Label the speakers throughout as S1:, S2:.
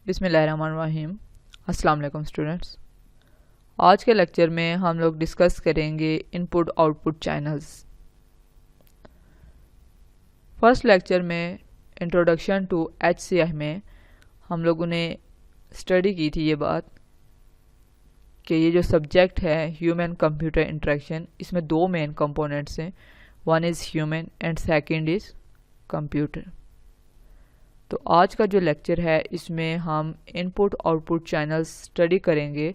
S1: बिस्मिल्लाहिर्रहमानिर्रहीम। अस्सलाम वालेकुम स्टूडेंट्स। आज के लेक्चर में हम लोग डिस्कस करेंगे input output channels. First lecture में इंट्रोडक्शन टू HCI में हम लोगों ने स्टडी की थी ये बात कि ये जो सब्जेक्ट है ह्यूमन कंप्यूटर इंटरेक्शन, इसमें दो मेन कंपोनेंट्स हैं, one is human and second is computer. तो आज का जो लेक्चर है इसमें हम इनपुट आउटपुट चैनल्स स्टडी करेंगे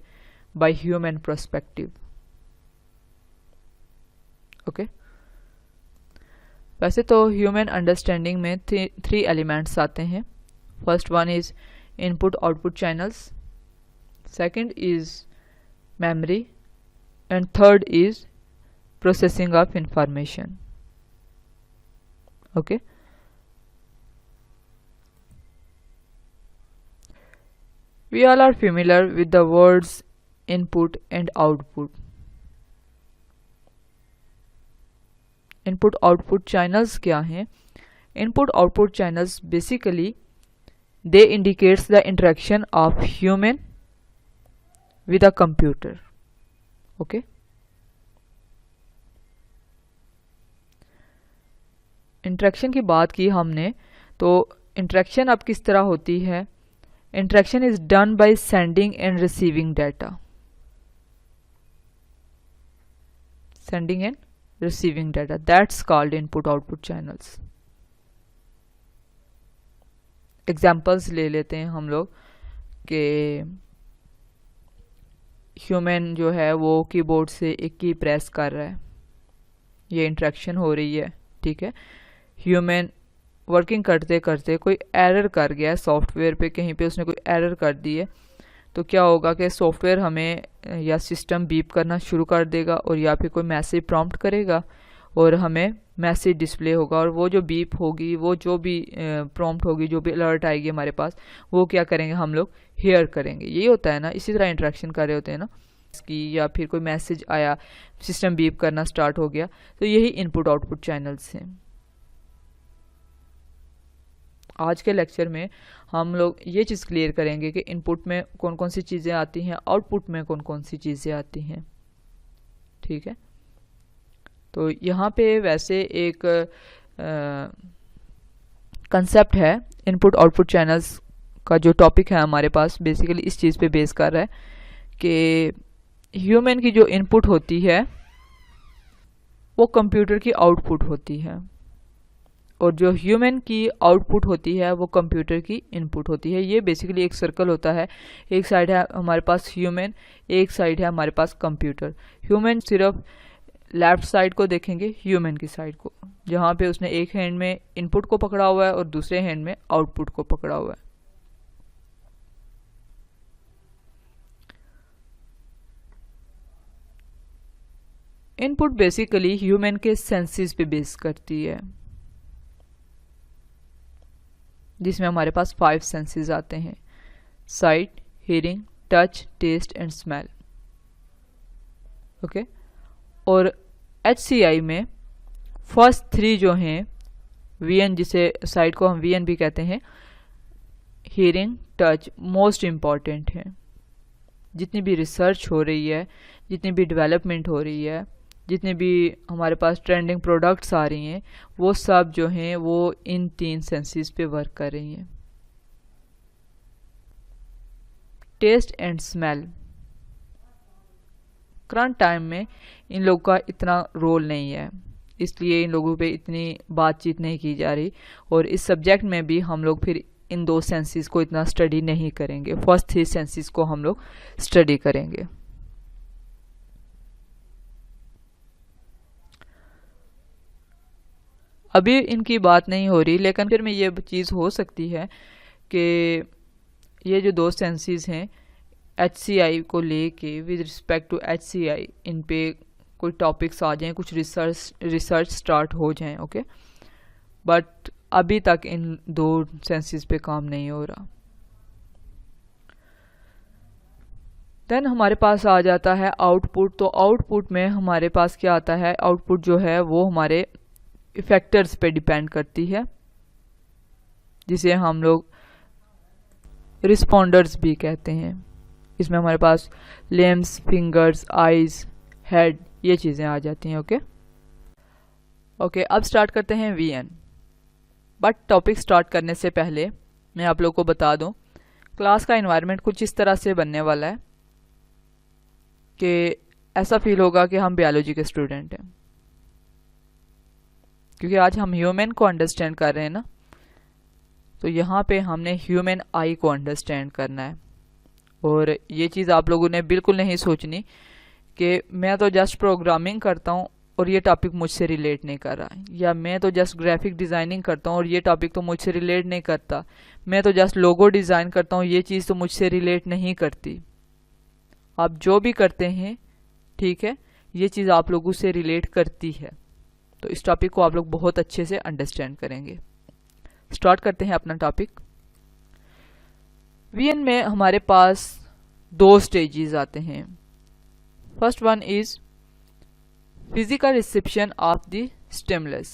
S1: बाय ह्यूमन पर्सपेक्टिव। ओके, वैसे तो ह्यूमन अंडरस्टैंडिंग में थ्री एलिमेंट्स आते हैं। First one is input output channels, second is memory and third is processing of information. Okay, we all are familiar with the words input and output. Input output channels क्या हैं? Input output channels basically they indicates the interaction of human with a computer. Okay, interaction की बात की हमने, तो interaction अब किस तरह होती है? Interaction is done by sending and receiving data. Sending and receiving data. That's called input-output channels. Examples ले लेते हैं हम लोग कि ह्यूमन जो है वो कीबोर्ड से एक की प्रेस कर रहा है, ये इंटरेक्शन हो रही है। ठीक है, ह्यूमन वर्किंग करते करते कोई एरर कर गया सॉफ्टवेयर पे, कहीं पे उसने कोई एरर कर दी है, तो क्या होगा कि सॉफ्टवेयर हमें या सिस्टम बीप करना शुरू कर देगा और या फिर कोई मैसेज प्रॉम्प्ट करेगा और हमें मैसेज डिस्प्ले होगा, और वो जो बीप होगी, वो जो भी प्रॉम्प्ट होगी, जो भी अलर्ट आएगी हमारे पास, वो क्या करेंगे हम लोग हेयर करेंगे। यही होता है ना, इसी तरह इंटरेक्शन कर रहे होते हैं ना इसकी, या फिर कोई मैसेज आया, सिस्टम बीप करना स्टार्ट हो गया, तो यही इनपुट आउटपुट चैनल्स हैं। आज के लेक्चर में हम लोग ये चीज़ क्लियर करेंगे कि इनपुट में कौन कौन सी चीज़ें आती हैं, आउटपुट में कौन कौन सी चीज़ें आती हैं। ठीक है, तो यहाँ पे वैसे एक कंसेप्ट है इनपुट आउटपुट चैनल्स का। जो टॉपिक है हमारे पास बेसिकली इस चीज़ पे बेस कर रहा है कि ह्यूमन की जो इनपुट होती है वो कंप्यूटर की आउटपुट होती है, और जो ह्यूमन की आउटपुट होती है वो कंप्यूटर की इनपुट होती है। ये बेसिकली एक सर्कल होता है, एक साइड है हमारे पास ह्यूमन, एक साइड है हमारे पास कंप्यूटर। ह्यूमन सिर्फ लेफ्ट साइड को देखेंगे, ह्यूमन की साइड को, जहाँ पे उसने एक हैंड में इनपुट को पकड़ा हुआ है और दूसरे हैंड में आउटपुट को पकड़ा हुआ है। इनपुट बेसिकली ह्यूमन के सेंसेस पे बेस करती है, जिसमें हमारे पास 5 सेंसेस आते हैं: sight, hearing, touch, taste and smell. Okay, और HCI में फर्स्ट 3 जो हैं VN, जिसे साइट को हम VN भी कहते हैं, हियरिंग, टच मोस्ट इम्पॉर्टेंट है। जितनी भी रिसर्च हो रही है, जितनी भी डेवलपमेंट हो रही है, जितने भी हमारे पास ट्रेंडिंग प्रोडक्ट्स आ रही हैं, वो सब जो हैं वो इन 3 सेंसेस पे वर्क कर रही हैं। Taste and smell current time में इन लोगों का इतना रोल नहीं है, इसलिए इन लोगों पे इतनी बातचीत नहीं की जा रही, और इस सब्जेक्ट में भी हम लोग फिर इन 2 सेंसेस को इतना स्टडी नहीं करेंगे, फर्स्ट 3 सेंसेस को हम लोग स्टडी करेंगे। अभी इनकी बात नहीं हो रही, लेकिन फिर में ये चीज़ हो सकती है कि ये जो 2 सेंसेस हैं HCI को लेके, विद रिस्पेक्ट टू HCI, इन पे कोई टॉपिक्स आ जाएं, कुछ रिसर्च स्टार्ट हो जाएं। ओके, बट अभी तक इन 2 सेंसेस पे काम नहीं हो रहा। देन हमारे पास आ जाता है आउटपुट। तो आउटपुट में हमारे पास क्या आता है? आउटपुट जो है वो हमारे इफेक्टर्स पे डिपेंड करती है, जिसे हम लोग रिस्पॉन्डर्स भी कहते हैं। इसमें हमारे पास लिम्स, फिंगर्स, आइज, हेड, ये चीज़ें आ जाती हैं। ओके, अब स्टार्ट करते हैं वीएन। बट टॉपिक स्टार्ट करने से पहले मैं आप लोग को बता दूं, क्लास का एनवायरनमेंट कुछ इस तरह से बनने वाला है कि ऐसा फील होगा कि हम बायोलॉजी के स्टूडेंट हैं, क्योंकि आज हम ह्यूमन को अंडरस्टैंड कर रहे हैं ना। तो यहाँ पे हमने ह्यूमन आई को अंडरस्टैंड करना है। और ये चीज़ आप लोगों ने बिल्कुल नहीं सोचनी कि मैं तो जस्ट प्रोग्रामिंग करता हूँ और ये टॉपिक मुझसे रिलेट नहीं कर रहा, या मैं तो जस्ट ग्राफिक डिज़ाइनिंग करता हूँ और ये टॉपिक तो मुझसे रिलेट नहीं करता, मैं तो जस्ट लोगो डिज़ाइन करता हूँ, ये चीज़ तो मुझसे रिलेट नहीं करती। आप जो भी करते हैं, ठीक है, ये चीज़ आप लोगों से रिलेट करती है। तो इस टॉपिक को आप लोग बहुत अच्छे से अंडरस्टैंड करेंगे। स्टार्ट करते हैं अपना टॉपिक। वीएन में हमारे पास 2 स्टेजेस आते हैं। First one is physical reception of the stimulus,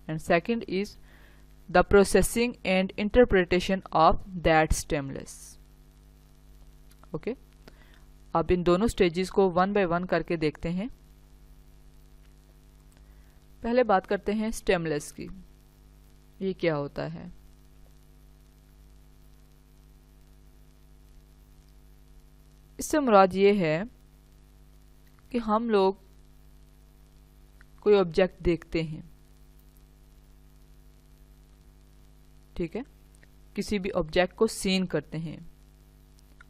S1: and second is the processing and interpretation of that stimulus. Okay, अब इन दोनों स्टेजेस को 1 बाय 1 करके देखते हैं। पहले बात करते हैं स्टिमुलस की। ये क्या होता है? इससे मुराद ये है कि हम लोग कोई ऑब्जेक्ट देखते हैं, ठीक है, किसी भी ऑब्जेक्ट को सीन करते हैं।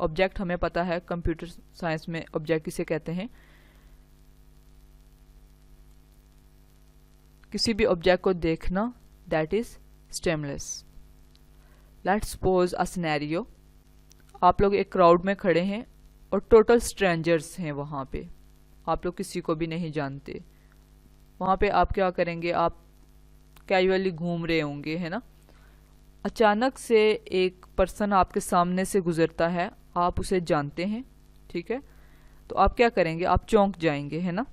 S1: ऑब्जेक्ट हमें पता है, कंप्यूटर साइंस में ऑब्जेक्ट किसे कहते हैं? किसी भी ऑब्जेक्ट को देखना, that is stimulus. Let's suppose a scenario, आप लोग एक क्राउड में खड़े हैं और टोटल स्ट्रेंजर्स हैं वहां पे, आप लोग किसी को भी नहीं जानते। वहाँ पे आप क्या करेंगे? आप कैजुअली घूम रहे होंगे, है ना। अचानक से एक पर्सन आपके सामने से गुजरता है, आप उसे जानते हैं, ठीक है, तो आप क्या करेंगे? आप चौंक जाएंगे, है ना,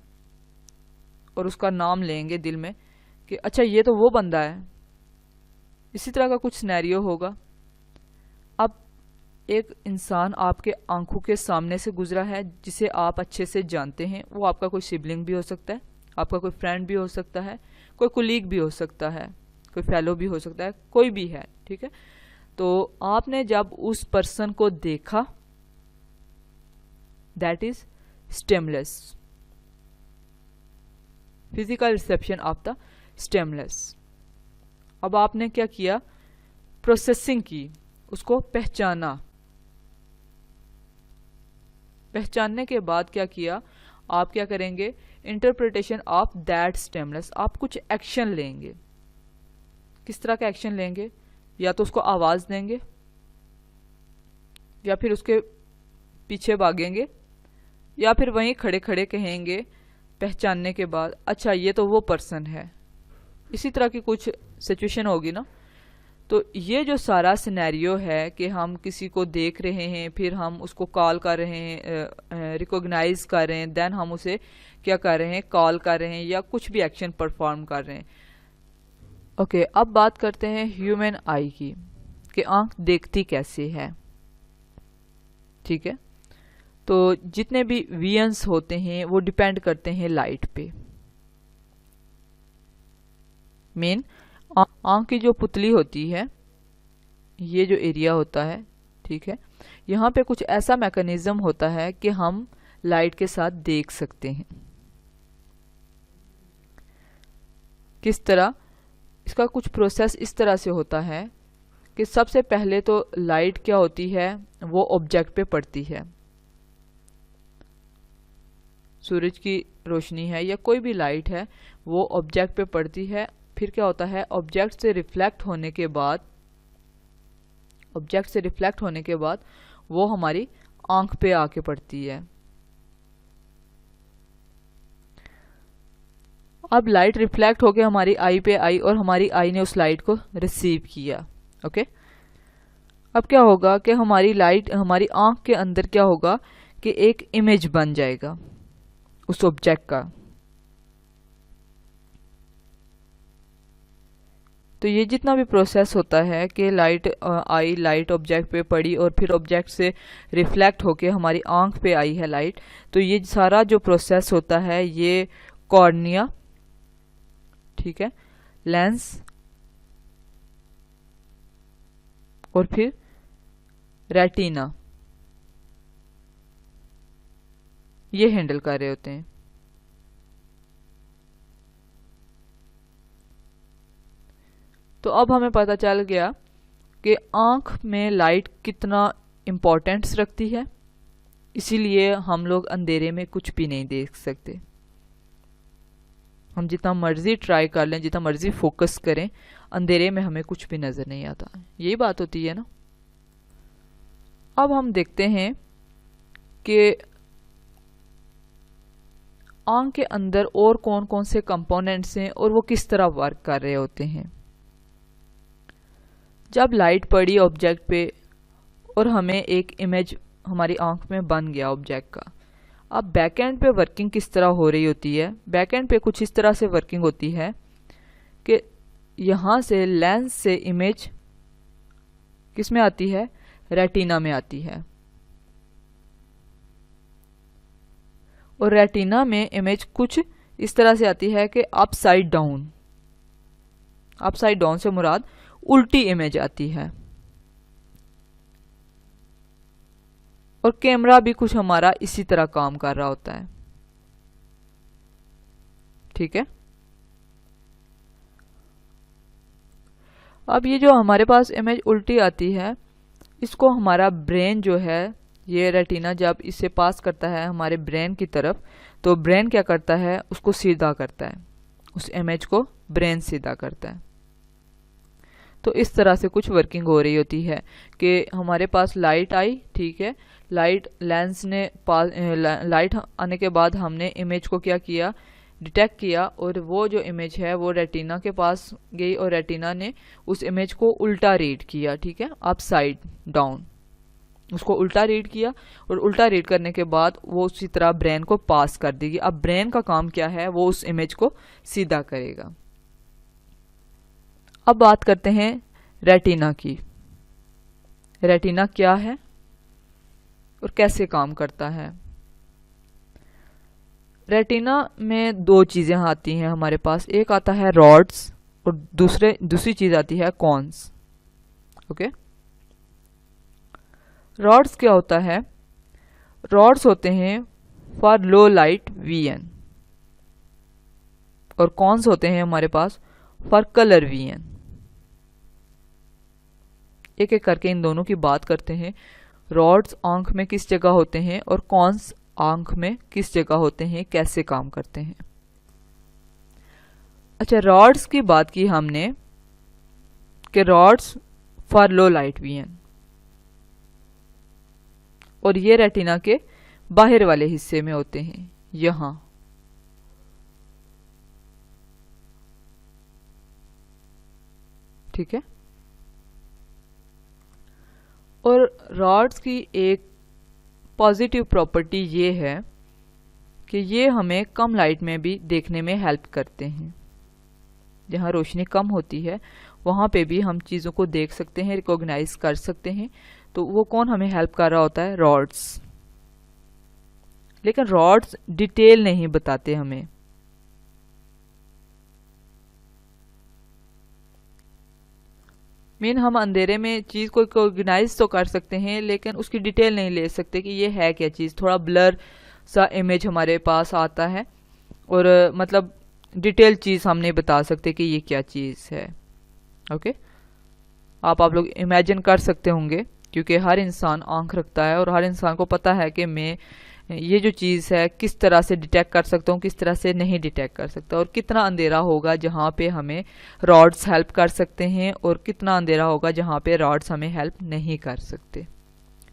S1: और उसका नाम लेंगे दिल में कि अच्छा ये तो वो बंदा है। इसी तरह का कुछ सिनेरियो होगा। अब एक इंसान आपके आंखों के सामने से गुजरा है जिसे आप अच्छे से जानते हैं। वो आपका कोई सिबलिंग भी हो सकता है, आपका कोई फ्रेंड भी हो सकता है, कोई कुलीग भी हो सकता है, कोई फेलो भी हो सकता है, कोई भी है, ठीक है। तो आपने जब उस पर्सन को देखा, that is stimulus, physical reception of the stimulus. अब आपने क्या किया? प्रोसेसिंग की, उसको पहचाना। पहचानने के बाद क्या किया? आप क्या करेंगे? Interpretation of that stimulus. आप कुछ एक्शन लेंगे। किस तरह का एक्शन लेंगे? या तो उसको आवाज देंगे, या फिर उसके पीछे भागेंगे, या फिर वहीं खड़े खड़े कहेंगे पहचानने के बाद, अच्छा ये तो वो पर्सन है। इसी तरह की कुछ सिचुएशन होगी ना। तो ये जो सारा सिनेरियो है कि हम किसी को देख रहे हैं, फिर हम उसको कॉल कर रहे हैं, रिकॉग्नाइज कर रहे हैं, देन हम उसे क्या कर रहे हैं? कॉल कर रहे हैं, या कुछ भी एक्शन परफॉर्म कर रहे हैं। ओके, अब बात करते हैं ह्यूमन आई की, कि आंख देखती कैसे है, ठीक है। तो जितने भी विजन्स होते हैं वो डिपेंड करते हैं लाइट पे। मेन आंख की जो पुतली होती है, ये जो एरिया होता है, ठीक है, यहाँ पे कुछ ऐसा मैकेनिज्म होता है कि हम लाइट के साथ देख सकते हैं। किस तरह? इसका कुछ प्रोसेस इस तरह से होता है कि सबसे पहले तो लाइट क्या होती है? वो ऑब्जेक्ट पे पड़ती है। सूरज की रोशनी है या कोई भी लाइट है, वो ऑब्जेक्ट पे पड़ती है। फिर क्या होता है? ऑब्जेक्ट से रिफ्लेक्ट होने के बाद वो हमारी आंख पे आके पड़ती है। अब लाइट रिफ्लेक्ट होके हमारी आई पे आई और हमारी आई ने उस लाइट को रिसीव किया। ओके, अब क्या होगा कि हमारी आंख के अंदर क्या होगा कि एक इमेज बन जाएगा उस ऑब्जेक्ट का। तो ये जितना भी प्रोसेस होता है कि लाइट आई, लाइट ऑब्जेक्ट पे पड़ी और फिर ऑब्जेक्ट से रिफ्लेक्ट होके हमारी आंख पे आई है लाइट, तो ये सारा जो प्रोसेस होता है ये कॉर्निया, ठीक है, लेंस और फिर रेटिना, ये हैंडल कर रहे होते हैं। तो अब हमें पता चल गया कि आंख में लाइट कितना इम्पोर्टेंस रखती है, इसीलिए हम लोग अंधेरे में कुछ भी नहीं देख सकते। हम जितना मर्जी ट्राई कर लें, जितना मर्जी फोकस करें, अंधेरे में हमें कुछ भी नजर नहीं आता। यही बात होती है ना। अब हम देखते हैं कि आंख के अंदर और कौन कौन से कंपोनेंट्स हैं और वो किस तरह वर्क कर रहे होते हैं। जब लाइट पड़ी ऑब्जेक्ट पे और हमें एक इमेज हमारी आंख में बन गया ऑब्जेक्ट का, अब बैक एंड पे वर्किंग किस तरह हो रही होती है। बैक एंड पे कुछ इस तरह से वर्किंग होती है कि यहाँ से लेंस से इमेज किस में आती है, रेटिना में आती है, और रेटिना में इमेज कुछ इस तरह से आती है कि अपसाइड डाउन, अपसाइड डाउन से मुराद उल्टी इमेज आती है। और कैमरा भी कुछ हमारा इसी तरह काम कर रहा होता है, ठीक है। अब ये जो हमारे पास इमेज उल्टी आती है, इसको हमारा ब्रेन जो है, ये रेटिना जब इसे पास करता है हमारे ब्रेन की तरफ, तो ब्रेन क्या करता है, उसको सीधा करता है, उस इमेज को ब्रेन सीधा करता है। तो इस तरह से कुछ वर्किंग हो रही होती है कि हमारे पास लाइट आई, ठीक है, लाइट लेंस ने लाइट आने के बाद हमने इमेज को क्या किया, डिटेक्ट किया, और वो जो इमेज है वो रेटिना के पास गई और रेटिना ने उस इमेज को उल्टा रीड किया, ठीक है, अपसाइड डाउन, उसको उल्टा रीड किया, और उल्टा रीड करने के बाद वो उसी तरह ब्रेन को पास कर देगी। अब ब्रेन का काम क्या है, वो उस इमेज को सीधा करेगा। अब बात करते हैं रेटिना की। रेटिना क्या है और कैसे काम करता है। रेटिना में दो चीजें आती हैं हमारे पास, एक आता है रॉड्स और दूसरी चीज आती है कॉन्स। ओके, रॉड्स क्या होता है, रॉड्स होते हैं फॉर लो लाइट वीएन, और कॉन्स होते हैं हमारे पास फॉर कलर वीएन। एक एक करके इन दोनों की बात करते हैं। रॉड्स आंख में किस जगह होते हैं और कॉन्स आंख में किस जगह होते हैं, कैसे काम करते हैं। अच्छा, रॉड्स की बात की हमने कि rods for low light vision, और ये रेटिना के बाहर वाले हिस्से में होते हैं, यहां। ठीक है, और रॉड्स की एक पॉजिटिव प्रॉपर्टी ये है कि ये हमें कम लाइट में भी देखने में हेल्प करते हैं। जहाँ रोशनी कम होती है वहाँ पे भी हम चीज़ों को देख सकते हैं, रिकॉग्नाइज कर सकते हैं। तो वो कौन हमें हेल्प कर रहा होता है, रॉड्स। लेकिन रॉड्स डिटेल नहीं बताते हमें। हम अंधेरे में चीज को रिकॉग्नाइज तो कर सकते हैं लेकिन उसकी डिटेल नहीं ले सकते कि ये है क्या चीज। थोड़ा ब्लर सा इमेज हमारे पास आता है और मतलब डिटेल चीज हम नहीं बता सकते कि ये क्या चीज है। ओके, आप लोग इमेजिन कर सकते होंगे क्योंकि हर इंसान आंख रखता है और हर इंसान को पता है कि मैं ये जो चीज़ है किस तरह से डिटेक्ट कर सकता हूँ, किस तरह से नहीं डिटेक्ट कर सकता, और कितना अंधेरा होगा जहाँ पे हमें रॉड्स हेल्प कर सकते हैं और कितना अंधेरा होगा जहाँ पे रॉड्स हमें हेल्प नहीं कर सकते।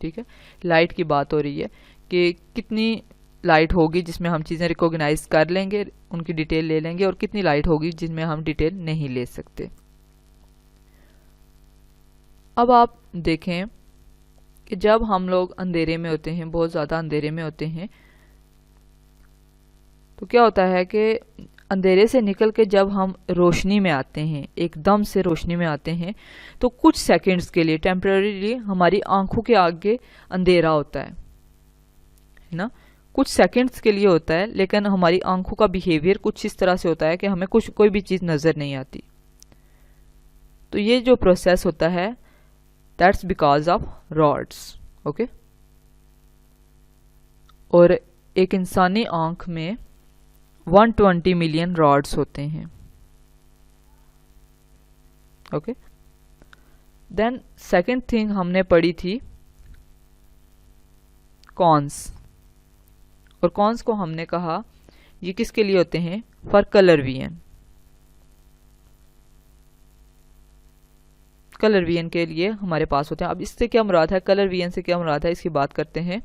S1: ठीक है, लाइट की बात हो रही है कि कितनी लाइट होगी जिसमें हम चीज़ें रिकॉग्नाइज कर लेंगे, उनकी डिटेल ले लेंगे, और कितनी लाइट होगी जिसमें हम डिटेल नहीं ले सकते। अब आप देखें कि जब हम लोग अंधेरे में होते हैं, बहुत ज़्यादा अंधेरे में होते हैं, तो क्या होता है कि अंधेरे से निकल के जब हम रोशनी में आते हैं, एकदम से रोशनी में आते हैं, तो कुछ सेकंड्स के लिए टेम्परेरीली हमारी आंखों के आगे अंधेरा होता है ना, कुछ सेकंड्स के लिए होता है, लेकिन हमारी आंखों का बिहेवियर कुछ इस तरह से होता है कि हमें कोई भी चीज़ नज़र नहीं आती। तो ये जो प्रोसेस होता है that's because of rods. Okay, और एक इंसानी आंख में 120 मिलियन रॉड्स होते हैं। ओके, देन सेकंड थिंग हमने पढ़ी थी कॉन्स, और कॉन्स को हमने कहा ये किसके लिए होते हैं, for colour vision. Colour vision के लिए हमारे पास होते हैं। अब इससे क्या मुराद है, कलर विजन से क्या मुराद है, इसकी बात करते हैं।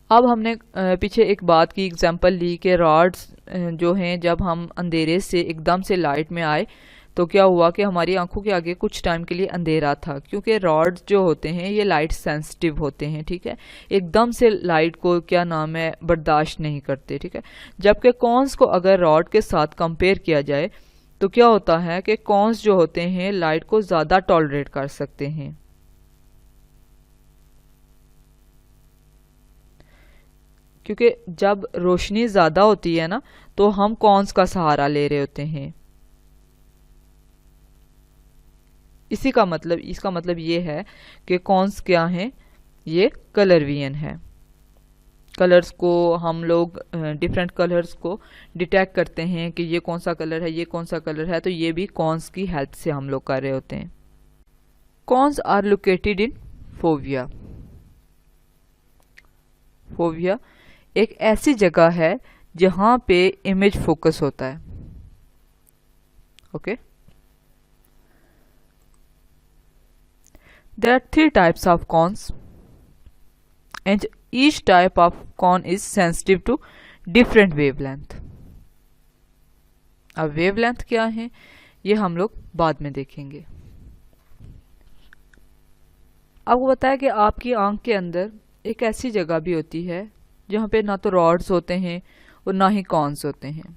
S1: अब हमने पीछे एक बात की एग्जांपल ली कि रॉड्स जो हैं जब हम अंधेरे से एकदम से लाइट में आए तो क्या हुआ कि हमारी आंखों के आगे कुछ टाइम के लिए अंधेरा था, क्योंकि रॉड्स जो होते हैं ये लाइट सेंसिटिव होते हैं, ठीक है, एकदम से लाइट को क्या नाम है बर्दाश्त नहीं करते, ठीक है। जबकि कॉन्स को अगर रॉड के साथ कंपेयर किया जाए तो क्या होता है कि कॉन्स जो होते हैं लाइट को ज़्यादा टॉलरेट कर सकते हैं, क्योंकि जब रोशनी ज़्यादा होती है ना तो हम कॉन्स का सहारा ले रहे होते हैं। इसका मतलब ये है कि कॉन्स क्या हैं, ये कलर विजन है। कलर्स को हम लोग डिफरेंट कलर्स को डिटेक्ट करते हैं कि ये कौन सा कलर है, ये कौन सा कलर है, तो ये भी कॉन्स की हेल्प से हम लोग कर रहे होते हैं। Cones are located in fovea. Fovea एक ऐसी जगह है जहां पे इमेज फोकस होता है। Okay, there are 3 types of cones and each type of cone is sensitive to different wavelength। अब वेवलेंथ क्या है ये हम लोग बाद में देखेंगे। आपको बताया कि आपकी आंख के अंदर एक ऐसी जगह भी होती है जहाँ पे ना तो रॉड्स होते हैं और ना ही कॉन्स होते हैं।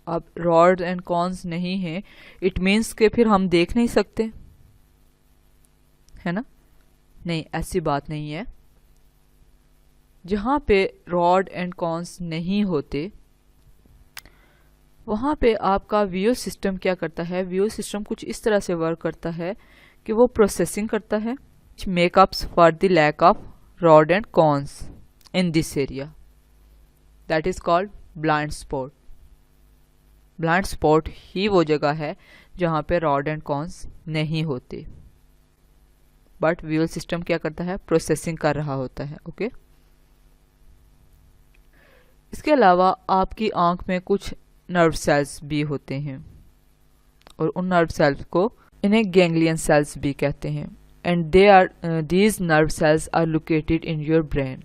S1: अब रॉड्स एंड कॉन्स नहीं है इट मीन्स के फिर हम देख नहीं सकते, है ना, नहीं, ऐसी बात नहीं है। जहाँ पे रॉड एंड कॉन्स नहीं होते वहाँ पे आपका व्यू सिस्टम क्या करता है, व्यू सिस्टम कुछ इस तरह से वर्क करता है कि वो प्रोसेसिंग करता है makeups for the lack of rod and cones in this area, that is called blind spot. Blind spot ही वो जगह है जहाँ पे रॉड एंड कॉन्स नहीं होते, बट व्यूअल सिस्टम क्या करता है, प्रोसेसिंग कर रहा होता है। ओके, इसके अलावा आपकी आंख में कुछ नर्व सेल्स भी होते हैं और उन नर्व सेल्स को इन्हें गैंग्लियन सेल्स भी कहते हैं and these nerve cells are located in your brain.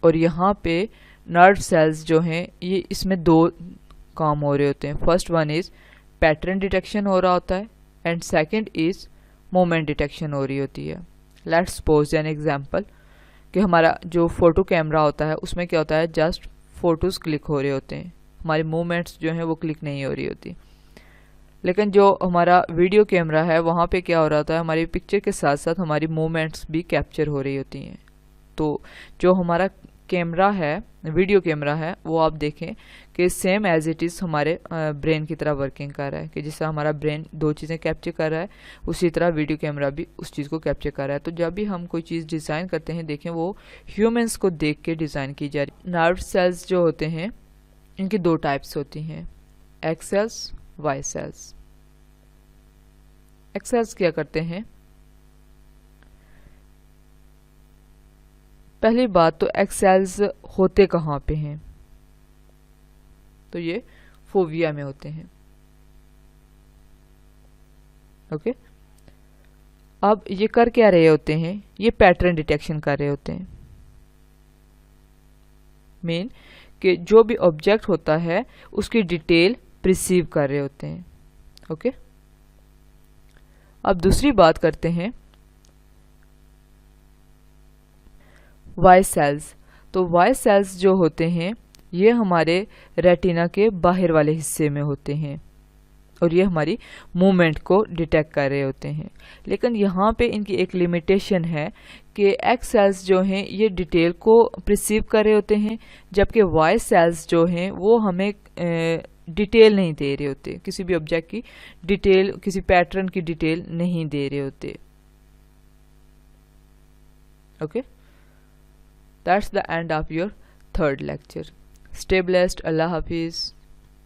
S1: और यहाँ पे नर्व सेल्स जो हैं ये इसमें 2 काम हो रहे होते हैं। First one is pattern detection हो रहा होता है and second is moment detection हो रही होती है। लेट्स सपोज एन एग्जांपल कि हमारा जो फोटो कैमरा होता है उसमें क्या होता है, जस्ट फोटोज क्लिक हो रहे होते हैं, हमारी मूवमेंट्स जो हैं वो क्लिक नहीं हो रही होती। लेकिन जो हमारा वीडियो कैमरा है वहाँ पे क्या हो रहा होता है, हमारी पिक्चर के साथ साथ हमारी मूवमेंट्स भी कैप्चर हो रही होती हैं। तो जो हमारा कैमरा है, वीडियो कैमरा है, वो आप देखें कि सेम एज इट इज़ हमारे ब्रेन की तरह वर्किंग कर रहा है, कि जिससे हमारा ब्रेन 2 चीज़ें कैप्चर कर रहा है उसी तरह वीडियो कैमरा भी उस चीज़ को कैप्चर कर रहा है। तो जब भी हम कोई चीज़ डिज़ाइन करते हैं, देखें वो ह्यूमंस को देख के डिज़ाइन की जा रही। नर्व सेल्स जो होते हैं इनकी 2 टाइप्स होती हैं, X cells, Y cells. X cells क्या करते हैं, पहली बात तो एक्स सेल्स होते कहाँ पे हैं, तो ये फोविया में होते हैं। ओके, अब ये कर क्या रहे होते हैं, ये पैटर्न डिटेक्शन कर रहे होते हैं। मेन कि जो भी ऑब्जेक्ट होता है उसकी डिटेल प्रिसीव कर रहे होते हैं। ओके, अब दूसरी बात करते हैं वाई सेल्स। तो वाई सेल्स जो होते हैं ये हमारे रेटिना के बाहर वाले हिस्से में होते हैं और ये हमारी मूवमेंट को डिटेक्ट कर रहे होते हैं। लेकिन यहाँ पे इनकी एक लिमिटेशन है कि एक्स सेल्स जो हैं ये डिटेल को प्रिसीव कर रहे होते हैं, जबकि वाई सेल्स जो हैं वो हमें डिटेल नहीं दे रहे होते, किसी भी ऑब्जेक्ट की डिटेल, किसी पैटर्न की डिटेल नहीं दे रहे होते। Okay, that's the end of your third lecture. Stay blessed. Allah हाफिज़।